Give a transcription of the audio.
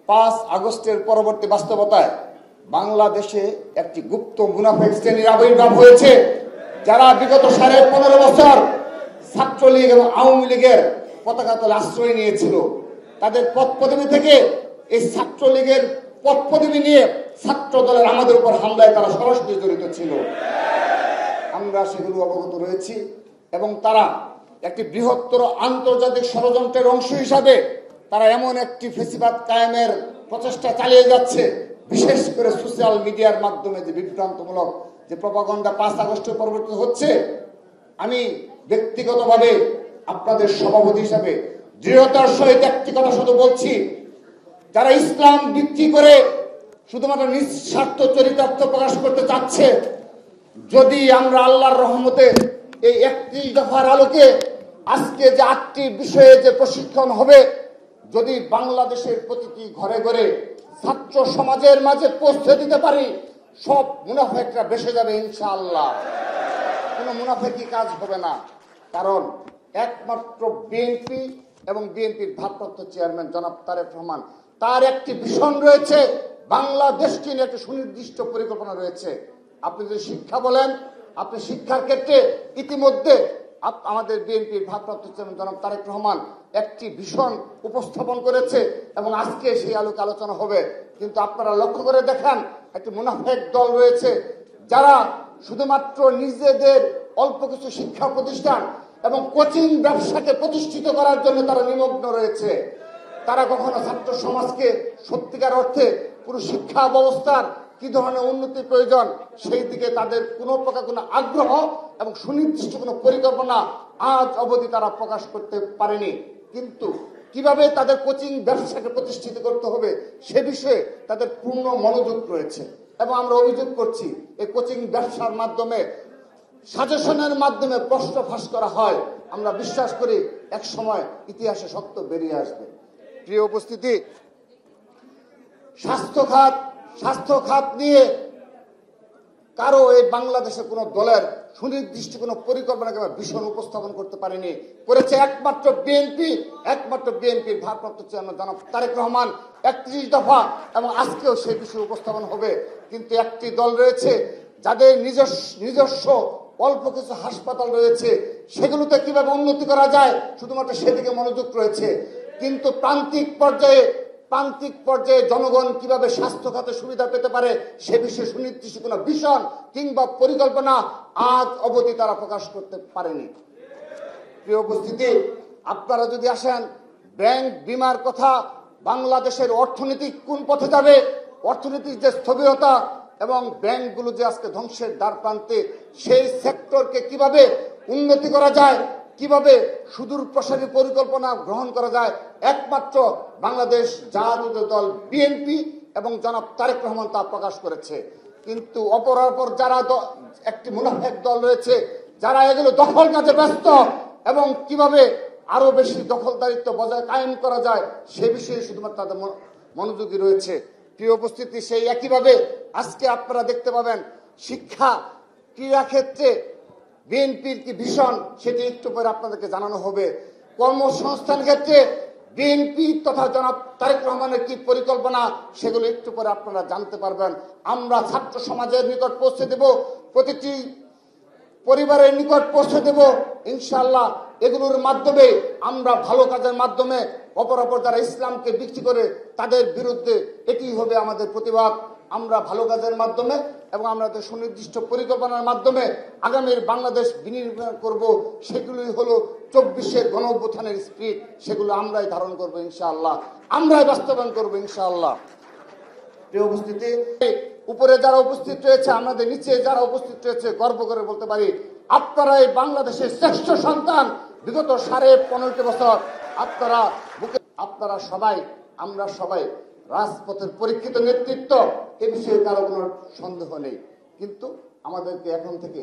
5 আগস্টের পরবর্তী বাস্তবতায় বাংলাদেশে একটি গুপ্ত মুনাফিক শ্রেণীর আবির্ভাব হয়েছে, যারা বিগত 15.5 বছর ছাত্রলীগ এবং আওয়ামী লীগের পতাকা তলে আশ্রয় নিয়েছিল। তাদের পদ পদবি থেকে এই ছাত্রলীগের পদ পদবি নিয়ে ছাত্র দলের আমাদের উপর হামলায় তারা সরাসরি জড়িত ছিল। আমরা সেগুলো অবগত রয়েছি এবং তারা একটি বৃহত্তর আন্তর্জাতিক ষড়যন্ত্রের অংশ হিসাবে তারা এমন একটি ফেসিবাদ কায়েমের প্রচেষ্টা চালিয়ে যাচ্ছে, বিশেষ করে সোশ্যাল মিডিয়ার মাধ্যমে যে বিভ্রান্তমূলক যে প্রপাগান্ডা 5 আগস্টের পরবর্তী হচ্ছে। আমি ব্যক্তিগতভাবে আপনাদের সভাপতি হিসাবে দৃঢ়তার সহিত একটি কথা শুধু বলছি, যারা ইসলাম বিক্রি করে শুধুমাত্র নিঃস্বার্থ চরিতার্থ প্রকাশ করতে চাচ্ছে, যদি আমরা আল্লাহর রহমতে এই 31 দফার আলোকে আজকে যে 8টি বিষয়ে যে প্রশিক্ষণ হবে, যদি বাংলাদেশের প্রতিটি ঘরে ঘরে ছাত্র সমাজের মাঝে পৌঁছে দিতে পারি, সব মুনাফিকরা বেসে যাবে ইনশাআল্লাহ। কোনো মুনাফিকি কাজ হবে না, কারণ একমাত্র বিএনপি এবং বিএনপির ভারপ্রাপ্ত চেয়ারম্যান জনাব তারেক রহমান, তার একটি ভিশন রয়েছে, বাংলাদেশকে নিয়ে একটা সুনির্দিষ্ট পরিকল্পনা রয়েছে। আপনি যদি শিক্ষা বলেন, আপনি শিক্ষার ক্ষেত্রে ইতিমধ্যে আমাদের বিএনপির ভারপ্রাপ্ত চেয়ারম্যান জনাব তারেক রহমান একটি ভিশন উপস্থাপন করেছে এবং আজকে সেই আলোকে আলোচনা হবে। কিন্তু আপনারা লক্ষ্য করে দেখেন, একটি মুনাফিক দল রয়েছে, যারা শুধুমাত্র নিজেদের অল্প কিছু শিক্ষা প্রতিষ্ঠান এবং কোচিং ব্যবসাকে প্রতিষ্ঠিত করার জন্য তারা নিমগ্ন রয়েছে। তারা কখনো ছাত্র সমাজকে সত্যিকার অর্থে পুরো শিক্ষা ব্যবস্থার কি ধরনের উন্নতি প্রয়োজন সেই দিকে তাদের কোনো প্রকার কোনো আগ্রহ এবং সুনির্দিষ্ট কোনো পরিকল্পনা আজ অবধি তারা প্রকাশ করতে পারেনি। কিন্তু কিভাবে তাদের কোচিং ব্যবসাকে প্রতিষ্ঠিত করতে হবে সে বিষয়ে তাদের পূর্ণ মনোযোগ রয়েছে এবং আমরা অভিযোগ করছি, এই কোচিং ব্যবসার মাধ্যমে সাজেশনের মাধ্যমে প্রশ্ন ফাঁস করা হয়। আমরা বিশ্বাস করি এক সময় ইতিহাসে সত্য বেরিয়ে আসবে। প্রিয় উপস্থিতি, স্বাস্থ্য খাত নিয়ে কারো এই বাংলাদেশের কোন দলের সুনির্দিষ্ট কোন পরিকল্পনাকে ভীষণ উপস্থাপন করতে পারেনি, করেছে একমাত্র বিএনপির ভারপ্রাপ্ত চেয়ারম্যান জনাব তারেক রহমান। 31 দফা এবং আজকেও সেই বিষয়ে উপস্থাপন হবে। কিন্তু একটি দল রয়েছে যাদের নিজস্ব অল্প কিছু হাসপাতাল রয়েছে, সেগুলোতে কিভাবে উন্নতি করা যায় শুধুমাত্র সেদিকে মনোযোগ রয়েছে। কিন্তু প্রান্তিক পর্যায়ে জনগণ কিভাবে স্বাস্থ্য খাতে সুবিধা পেতে পারে সে বিষয়ে সুনির্দিষ্ট কোনো ভিশন কিংবা পরিকল্পনা আজ অবধি তারা প্রকাশ করতে পারেনি। প্রিয় উপস্থিতি, আপনারা যদি আসেন ব্যাংক বিমার কথা, বাংলাদেশের অর্থনীতি কোন পথে যাবে, অর্থনীতির যে স্থবিরতা এবং ব্যাংকগুলো যে আজকে ধ্বংসের দ্বার প্রান্তে, সেই সেক্টরকে কিভাবে উন্নতি করা যায়, কিভাবে সুদূর প্রসারী পরিকল্পনা গ্রহণ করা যায়, একমাত্র বাংলাদেশ জাতীয় দল বিএনপি এবং জনাব তারেক রহমান তা প্রকাশ করেছে। কিন্তু অপর যারা একটি মুনাফিক দল রয়েছে, যারা এগুলো দখল কাজে ব্যস্ত এবং কিভাবে আরো বেশি দখলদারিত্ব বজায় কায়েম করা যায় সে বিষয়ে শুধুমাত্র তাদের মনোযোগী রয়েছে। প্রিয় উপস্থিতি, সেই একইভাবে আজকে আপনারা দেখতে পাবেন শিক্ষা ক্রীড়া ক্ষেত্রে বিএনপির কি ভীষণ সেটি একটু পরে আপনাদেরকে জানানো হবে। কর্মসংস্থান ক্ষেত্রে বিএনপি তথা জনাব তারেক রহমানের কি পরিকল্পনা সেগুলো একটু পরে আপনারা জানতে পারবেন। আমরা ছাত্র সমাজের নিকট পৌঁছে দেব, প্রতিটি পরিবারের নিকট পৌঁছে দেব ইনশাআল্লাহ। এগুলোর মাধ্যমে আমরা ভালো কাজের মাধ্যমে অপর যারা ইসলামকে বিক্রি করে তাদের বিরুদ্ধে এটি হবে আমাদের প্রতিবাদ। আমরা ভালো কাজের মাধ্যমে এবং আমাদের সুনির্দিষ্ট পরিকল্পনার মাধ্যমে আগামীর বাংলাদেশ বিনির্মাণ করব। সেগুলোই হলো 24-এর গণঅভ্যুত্থানের স্পিরিট, সেগুলো আমরাই ধারণ করবো ইনশাআল্লাহ, আমরাই বাস্তবায়ন করবো ইনশাআল্লাহ। প্রিয় উপস্থিতি, উপরে যারা উপস্থিত রয়েছে, আমাদের নিচে যারা উপস্থিত রয়েছে, গর্ব করে বলতে পারি আপনারা এই বাংলাদেশের শ্রেষ্ঠ সন্তান। বিগত 15.5 বছর আপনারা সবাই, আমরা সবাই রাজপথের পরীক্ষিত নেতৃত্ব, এ বিষয়ে কারো কোনো সন্দেহ নেই। কিন্তু আমাদেরকে এখন থেকে